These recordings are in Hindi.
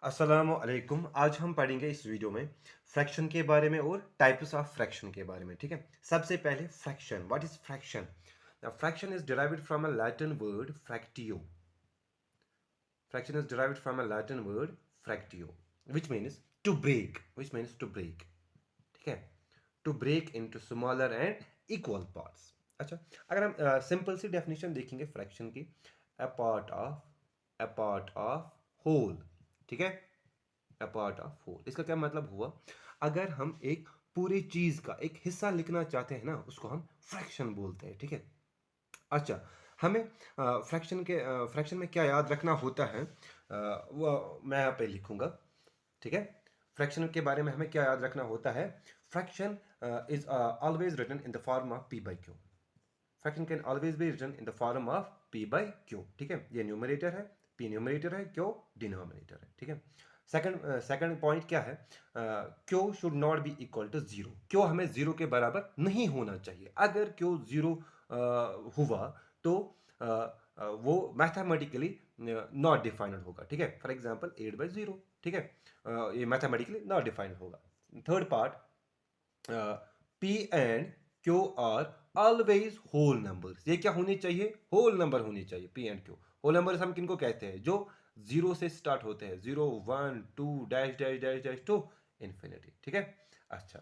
अस्सलामुअलैकुम। आज हम पढ़ेंगे इस वीडियो में फ्रैक्शन के बारे में और टाइप्स ऑफ फ्रैक्शन के बारे में। ठीक है, सबसे पहले fraction. What is fraction? Fraction is derived from a Latin word fractio. Fraction is derived from a Latin word fractio which means to break, ठीक है, to break into smaller and equal parts. अच्छा, अगर हम सिंपल सी डेफिनेशन देखेंगे फ्रैक्शन की, अ पार्ट ऑफ होल, ठीक है, अ पार्ट ऑफ होल। इसका क्या मतलब हुआ? अगर हम एक पूरी चीज का एक हिस्सा लिखना चाहते हैं ना, उसको हम फ्रैक्शन बोलते हैं। ठीक है। अच्छा, हमें फ्रैक्शन में क्या याद रखना होता है, वो मैं यहाँ पे लिखूंगा। ठीक है, फ्रैक्शन के बारे में हमें क्या याद रखना होता है? Fraction is always written in the form of p by q. Fraction can always be written in the form of p by q. ठीक है, ये न्यूमरेटर है, पी न्यूमरेटर है, क्यू डिनोमिनेटर है। ठीक है। सेकंड पॉइंट क्या है? Q should not be equal to zero. Q हमें जीरो के बराबर नहीं होना चाहिए। अगर क्यू जीरो हुआ तो वो मैथमेटिकली नॉट डिफाइंड होगा। ठीक है, फॉर एग्जांपल 8/0। ठीक है, ये मैथमेटिकली नॉट डिफाइंड होगा। Third part, p and q are always whole numbers. ये क्या होनी चाहिए? होल नंबर होनी चाहिए। P and q whole numbers हम किनको कहते हैं? जो जीरो से स्टार्ट होते हैं, 0 1 2 dash dash dash dash to infinity. ठीक है। अच्छा,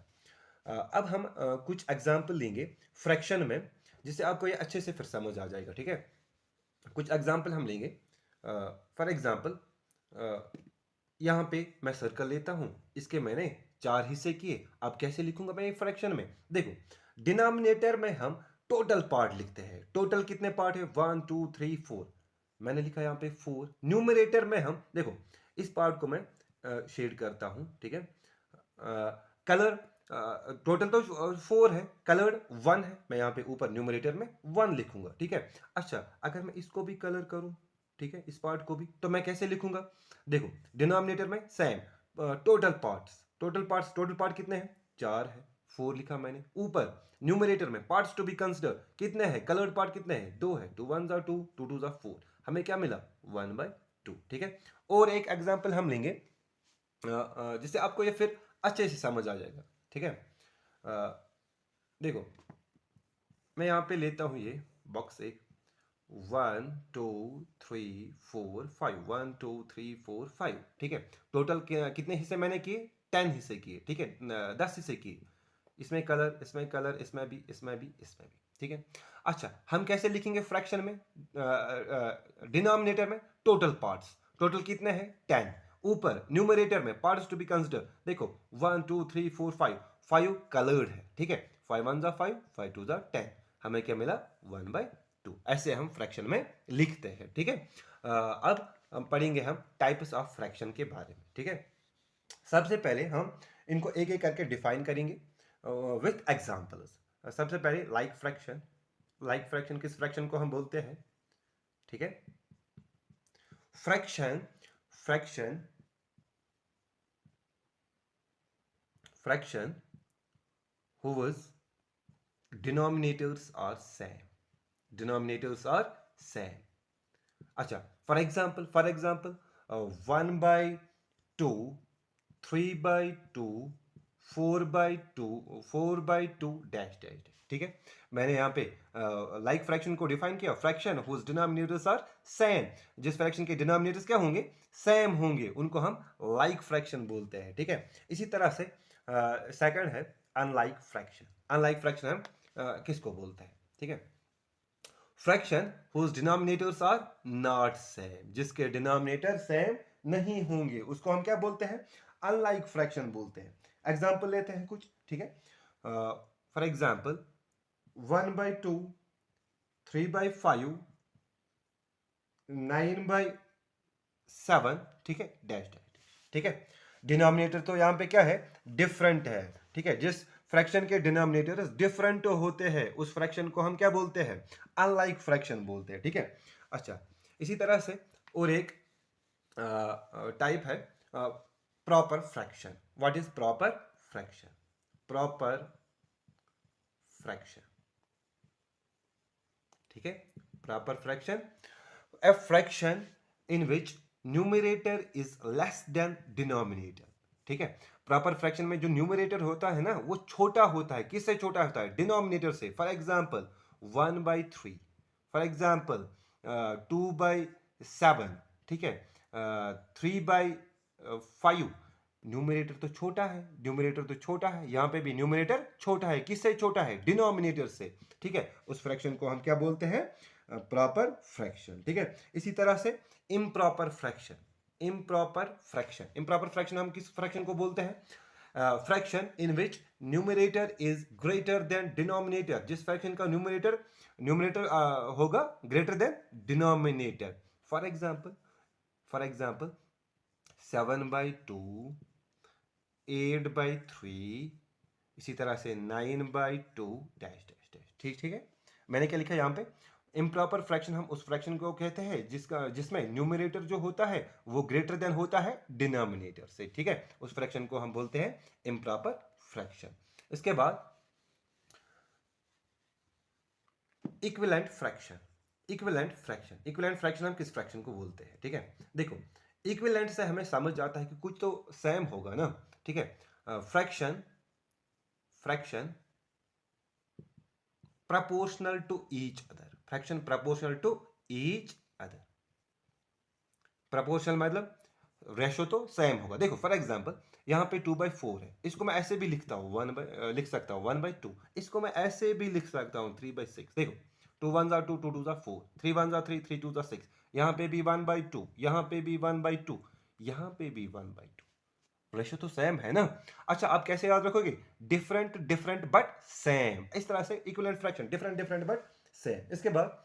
अब हम कुछ एग्जाम्पल लेंगे फ्रैक्शन में, जिससे आपको ये अच्छे से फिर समझ आ जाएगा। ठीक है, कुछ एग्जाम्पल हम लेंगे। फॉर एग्जाम्पल, यहाँ पे मैं सर्कल लेता हूँ, इसके मैंने 4 हिस्से किए। अब कैसे लिखूंगा मैं ये फ्रैक्शन में? देखो, डिनोमिनेटर में हम टोटल पार्ट लिखते हैं। टोटल कितने पार्ट है? 1 2 3 4। मैंने लिखा यहाँ पे 4। न्यूमरेटर में हम देखो, इस पार्ट को मैं शेड करता हूँ। ठीक है, कलर, टोटल तो 4 है, कलर्ड 1 है। मैं यहाँ पे ऊपर न्यूमरेटर में 1 लिखूंगा। ठीक है। अच्छा, अगर मैं इसको भी कलर करूं, ठीक है, इस पार्ट को भी, तो मैं कैसे लिखूंगा? देखो, डिनोमिनेटर में सेम, टोटल पार्ट कितने हैं? 4 है, 4 लिखा मैंने। ऊपर न्यूमरेटर में पार्ट्स टू बी कंसिडर कितने हैं? कलर्ड पार्ट कितने हैं? 2 है, 2 1 2, 2 2 4। हमें क्या मिला? 1/2। ठीक है। और एक एग्जांपल हम लेंगे, जिससे आपको ये फिर अच्छे से समझ आ जाएगा। ठीक है, देखो, मैं यहाँ पे लेता हूँ ये बॉक्स एक, 1 2 3 4 5, 1 2 3 4 5। ठीक है, टोटल कितने हिस्से मैंने किए? 10 हिस्से किए। ठीक है, 10 हिस्से किए। इसमें कलर, इसमें कलर, इसमें भी, इसमें भी, इसमें भी। ठीक है। अच्छा, हम कैसे लिखेंगे फ्रैक्शन में? डिनोमिनेटर में टोटल पार्ट्स, टोटल कितने हैं? 10। ऊपर न्यूमरेटर में पार्ट्स टू बी कंसिडर, देखो 1 2 3 4 5, 5 कलर्ड है। ठीक है, 5 1 5, 5 2 10। हमें क्या मिला? 1/2। ऐसे हम फ्रैक्शन में लिखते हैं। ठीक है। अब हम पढ़ेंगे हम टाइप्स ऑफ फ्रैक्शन के बारे में। ठीक है, सबसे पहले हम इनको एक एक करके डिफाइन करेंगे विथ एग्जांपल्स। सबसे पहले लाइक फ्रैक्शन। लाइक फ्रैक्शन, किस फ्रैक्शन को हम बोलते हैं? ठीक है, fraction fraction fraction whose denominators are same, denominators are same. अच्छा, फॉर एग्जाम्पल 1/2, 3/2, 4/2, 4/2 डैश डैश। ठीक है, मैंने यहाँ पे लाइक फ्रैक्शन को डिफाइन किया। Fraction whose denominators are same, जिस फ्रैक्शन के डिनोमिनेटर्स क्या होंगे? सेम होंगे, उनको हम लाइक फ्रैक्शन बोलते हैं। ठीक है, इसी तरह से सेकंड है अनलाइक फ्रैक्शन। अनलाइक फ्रैक्शन हम किसको बोलते हैं? ठीक है, fraction whose denominators are not same, जिसके डिनोमिनेटर सेम नहीं होंगे, उसको हम क्या बोलते हैं? अनलाइक फ्रैक्शन बोलते हैं। एग्जांपल लेते हैं कुछ। ठीक है, फॉर एग्जांपल 1/2, 3/5, 9/7। ठीक है, डैश डैश। ठीक है, डिनोमिनेटर तो यहां पे क्या है? डिफरेंट है। ठीक है, जिस फ्रैक्शन के डिनोमिनेटर डिफरेंट होते हैं, उस फ्रैक्शन को हम क्या बोलते हैं? अनलाइक फ्रैक्शन बोलते हैं। ठीक है। अच्छा, इसी तरह से और एक टाइप है proper fraction. What is proper fraction? Proper fraction, ठीक है, proper fraction, a fraction in which numerator is less than denominator. ठीक है, प्रॉपर फ्रैक्शन में जो न्यूमरेटर होता है ना वो छोटा होता है। किससे छोटा होता है? डिनोमिनेटर से। फॉर एग्जाम्पल 1/3, फॉर एग्जाम्पल 2/7, ठीक है, 3/5। न्यूमरेटर तो छोटा है, न्यूमरेटर तो छोटा है, यहां पे भी न्यूमरेटर छोटा है। किससे छोटा है? डिनोमिनेटर से। ठीक है, उस फ्रैक्शन को हम क्या बोलते हैं? Proper fraction. ठीक है, इसी तरह से इम्प्रॉपर फ्रैक्शन। इम्प्रॉपर फ्रैक्शन हम किस फ्रैक्शन को बोलते हैं? Fraction in which numerator is greater than denominator. जिस फ्रैक्शन का न्यूमरेटर होगा greater than denominator. For example 7/2, 8/3, इसी तरह से 9/2 डैश डैश डैश। ठीक है, मैंने क्या लिखा यहाँ पे? इम्प्रॉपर फ्रैक्शन हम उस फ्रैक्शन को कहते हैं जिसमें न्यूमरेटर जो होता है वो ग्रेटर देन होता है डिनोमिनेटर से। ठीक है, उस फ्रैक्शन को हम बोलते हैं इम्प्रॉपर फ्रैक्शन। इसके बाद इक्विवेलेंट फ्रैक्शन। इक्विवेलेंट फ्रैक्शन हम किस फ्रैक्शन को बोलते हैं? ठीक है, देखो, इक्विवेलेंट से हमें समझ आता है कि कुछ तो सेम होगा ना। ठीक है, fraction proportional to each other। Fraction proportional to each other। proportional मतलब रेशो तो सेम होगा। देखो फॉर एग्जांपल यहाँ पे 2/4 है, इसको मैं ऐसे भी लिखता हूँ लिख सकता हूँ 1/2। इसको मैं ऐसे भी लिख सकता हूँ 3/6। देखो 2 1 2, 2 2 4, 3 1 3, 3 2 6। यहाँ पे भी 1/2, यहाँ पे भी 1/2, यहाँ पे भी 1/2। रेशो तो सेम है ना। अच्छा, आप कैसे याद रखोगे? Different different but same. इस तरह से equivalent fraction, different different but same. इसके बाद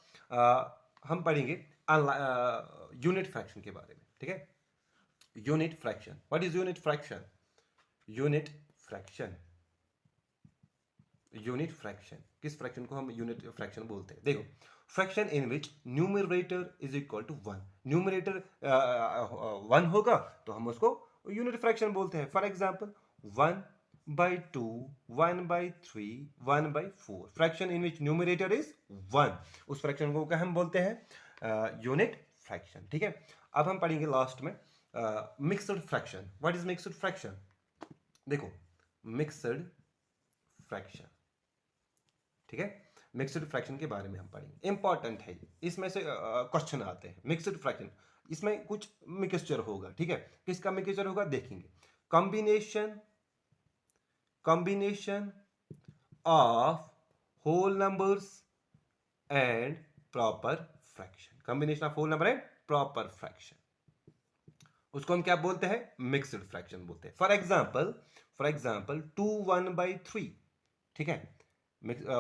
हम पढ़ेंगे यूनिट फ्रैक्शन के बारे में। ठीक है, unit fraction. What is unit fraction? Unit fraction unit fraction किस फ्रैक्शन को हम यूनिट फ्रैक्शन बोलते हैं? देखो, fraction in which numerator is equal to 1। Numerator 1 होगा तो हम उसको यूनिट फ्रैक्शन बोलते हैं। For example 1/2, 1/3, 1/4। Fraction in which numerator is 1, उस फ्रैक्शन को क्या हम बोलते हैं? Unit fraction. ठीक है, अब हम पढ़ेंगे लास्ट में mixed fraction. What is mixed fraction? देखो, मिक्सड फ्रैक्शन, ठीक है, मिक्सड फ्रैक्शन के बारे में हम पढ़ेंगे। इंपॉर्टेंट है, इसमें से क्वेश्चन आते हैं। मिक्सड फ्रैक्शन, इसमें कुछ मिक्सचर होगा। ठीक है, किसका मिक्सचर होगा देखेंगे। Combination of whole numbers and proper fraction. Combination of whole number and proper fraction, उसको हम क्या बोलते हैं? मिक्सड फ्रैक्शन बोलते हैं। For example 2 1/3। ठीक है,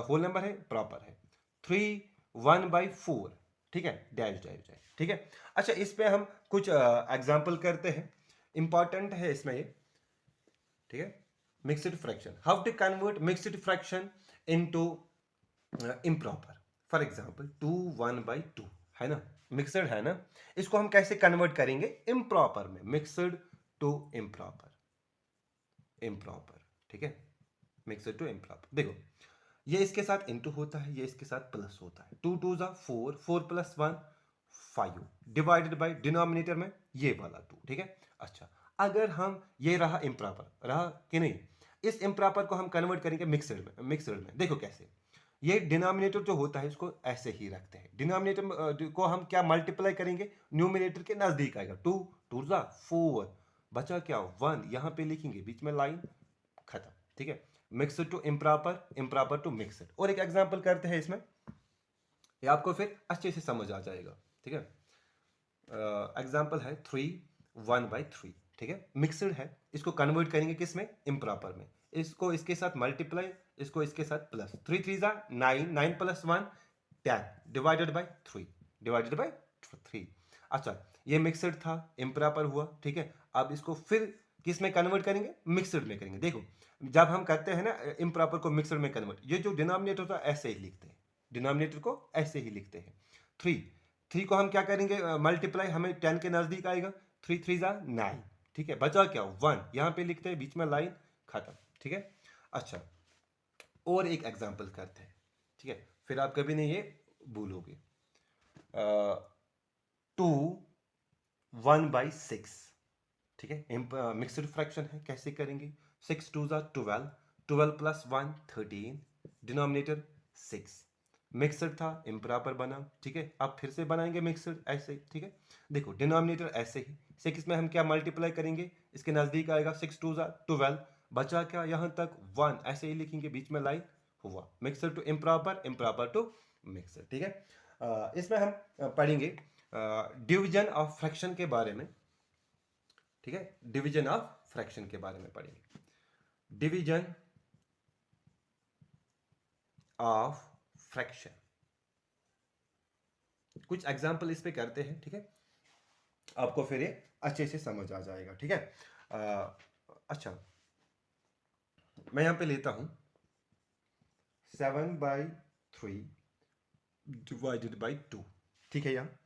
होल नंबर है, प्रॉपर है। 3 1/4। ठीक है, डैश डैश डैश। ठीक है, अच्छा, इस पे हम कुछ एग्जाम्पल करते हैं, इंपॉर्टेंट है इसमें ये। ठीक है, mixed fraction, how to convert mixed fraction into improper. For example 2 1/2 है ना, मिक्सड है ना, इसको हम कैसे कन्वर्ट करेंगे इम्प्रॉपर में? Mixed to improper. ठीक है, मिक्सड टू इम्प्रॉपर। देखो, ये इसके साथ इनटू होता है, ये इसके साथ प्लस होता है। 2 2 4, 4 + 1 5, डिवाइडेड बाय डिनोमिनेटर में ये वाला 2। ठीक है, अच्छा, अगर हम ये रहा इम्प्रॉपर, रहा कि नहीं, इस इम्प्रॉपर को हम कन्वर्ट करेंगे मिक्सड में। देखो कैसे, ये डिनोमिनेटर जो होता है इसको ऐसे ही रखते हैं। डिनोमिनेटर को हम क्या मल्टीप्लाई करेंगे? न्यूमिनेटर के नजदीक आएगा। 2 2 4, बचा क्या? 1। यहां पे लिखेंगे, बीच में लाइन, खत्म। ठीक है, mixed to improper, improper to mixed. और एक एग्जांपल करते हैं इसमें, ये आपको फिर अच्छे से समझ आ जाएगा। ठीक है, एग्जांपल है 3 1/3। ठीक है, मिक्सड है, इसको कन्वर्ट करेंगे किस में? इम्प्रॉपर में। इसको इसके साथ मल्टीप्लाई, इसको इसके साथ प्लस। 3 3 9, 9 + 1 10, divided by 3। अच्छा, ये मिक्सड था, इम्प्रॉपर हुआ। ठीक है, अब इसको फिर किस में कन्वर्ट करेंगे? मिक्सड में करेंगे। देखो, जब हम करते हैं ना इम्प्रॉपर को मिक्सड में कन्वर्ट, ये जो डिनोमिनेटर था ऐसे ही लिखते हैं, डिनोमिनेटर को ऐसे ही लिखते हैं। 3 को हम क्या करेंगे? मल्टीप्लाई, हमें 10 के नजदीक आएगा। 3 3 9। ठीक है, बचा क्या? 1। यहां पे लिखते हैं, बीच में लाइन, खत्म। ठीक है, अच्छा, और एक एग्जांपल करते हैं। ठीक है, फिर आप कभी नहीं ये भूलोगे। 2 1/6, ठीक है। मिक्सड फ्रैक्शन है, कैसे करेंगे? 6 2 12, 12 प्लस 1 13, डिनोमिनेटर 6। मिक्सड था, इम्प्रॉपर बना, ठीक है। अब फिर से बनाएंगे मिक्सड ऐसे, ठीक है। देखो डिनोमिनेटर ऐसे ही, 6 में हम क्या मल्टीप्लाई करेंगे, इसके नज़दीक आएगा, 6 2 12, बचा क्या यहाँ तक 1, ऐसे ही लिखेंगे, बीच में लाइन हुआ। Mixed to improper, improper to mixed, ठीक है। इसमें हम पढ़ेंगे डिवीजन ऑफ फ्रैक्शन के बारे में, ठीक है। डिवीजन ऑफ फ्रैक्शन के बारे में पढ़ेंगे। डिवीजन ऑफ फ्रैक्शन, कुछ एग्जांपल इस पे करते हैं, ठीक है। आपको फिर ये अच्छे से समझ आ जाएगा, ठीक है। अच्छा, मैं यहां पे लेता हूं 7/3 डिवाइडेड बाई 2, ठीक है। यहाँ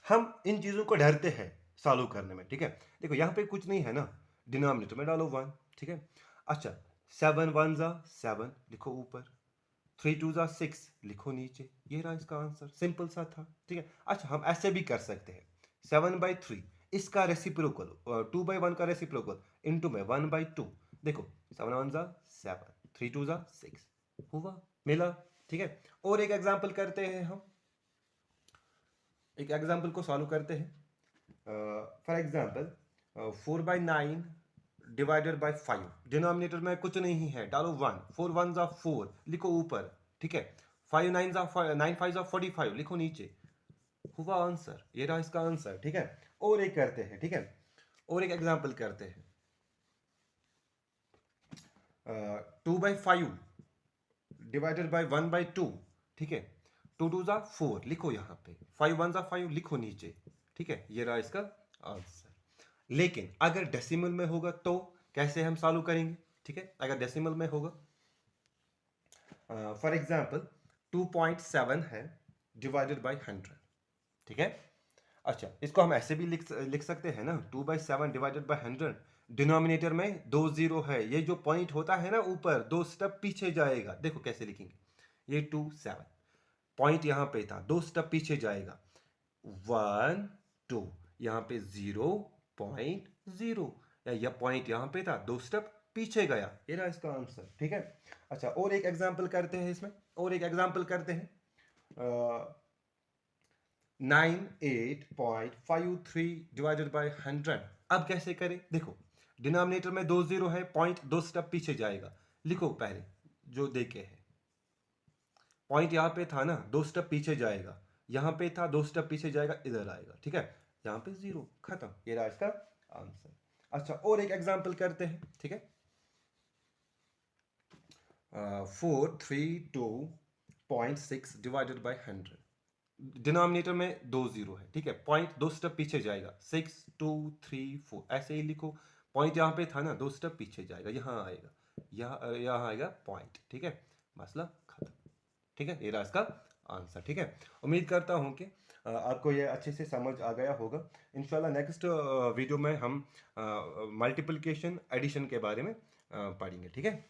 हम इन चीज़ों को डरते हैं सॉल्व करने में, ठीक है। देखो यहाँ पे कुछ नहीं है ना, डिनोमिनेटर में डालो 1, ठीक है। अच्छा, 7 1 7 लिखो ऊपर, 3 2 6 लिखो नीचे, ये रहा इसका आंसर, सिंपल सा था, ठीक है। अच्छा, हम ऐसे भी कर सकते हैं, 7/3 इसका रेसिप्रोकल, 2/1 का रेसिप्रोकल इनटू में 1/2, देखो 7 1 7, 3 2 6, हुआ, मिला, ठीक है। और एक एग्जांपल करते हैं हम, एक एग्जांपल को सॉल्व करते हैं। For example 4/9 divided by 5, denominator में कुछ नहीं है, डालो 1, 4 1 4 लिखो ऊपर, ठीक है। 5 9 9 5 45 लिखो नीचे, हुआ आंसर, ये रहा इसका आंसर, ठीक है। और एक करते हैं, ठीक है, और एक एग्जांपल करते हैं। 2/5 डिवाइडेड बाय 1/2, ठीक है। 2 2 4 लिखो यहाँ पे, 5 1 5 लिखो नीचे, ठीक है। ये रहा इसका आंसर। लेकिन अगर डेसिमल में होगा तो कैसे हम सॉल्व करेंगे, ठीक है। अगर डेसिमल में होगा, फॉर एग्जांपल 2.7 है डिवाइडेड बाय 100, ठीक है। अच्छा, इसको हम ऐसे भी लिख सकते हैं ना, 2/7 डिवाइडेड बाय 100, डिनोमिनेटर में 2 0 है, ये जो पॉइंट होता है ना ऊपर, 2 स्टेप पीछे जाएगा, देखो कैसे लिखेंगे, ये 2 7 पॉइंट यहाँ पे था, 2 स्टेप पीछे जाएगा, 1 2, यहाँ पे 0.0, या पॉइंट यहाँ पे था, 2 स्टेप पीछे गया, ये रहा इसका आंसर, ठीक है। अच्छा, और एक एग्जांपल करते हैं इसमें, और एक एग्जांपल करते हैं, 98.53 डिवाइडेड बाय 100, अब कैसे करें, देखो डिनोमिनेटर में 2 0 है, पॉइंट 2 स्टेप पीछे जाएगा, लिखो पहले जो देखे है, पॉइंट यहाँ पे था ना, 2 स्टेप पीछे जाएगा, यहाँ पे था 2 स्टेप पीछे जाएगा, इधर आएगा, ठीक है। यहाँ पे 0, खत्म, ये रहा इसका आंसर। अच्छा, और एक एग्जांपल करते हैं, ठीक है। 432.6 डिवाइडेड बाय 100, डिनोमिनेटर में 2 0 है, ठीक है। पॉइंट 2 स्टेप पीछे जाएगा, 6 2 3 4 ऐसे ही लिखो, पॉइंट यहाँ पे था ना, 2 स्टेप पीछे जाएगा, यहाँ आएगा, यहाँ आएगा पॉइंट, ठीक है। मसला खत्म, ठीक है। ये रहा इसका आंसर, ठीक है। उम्मीद करता हूँ कि आपको ये अच्छे से समझ आ गया होगा। इंशाल्लाह नेक्स्ट वीडियो में हम मल्टीप्लिकेशन एडिशन के बारे में पढ़ेंगे, ठीक है।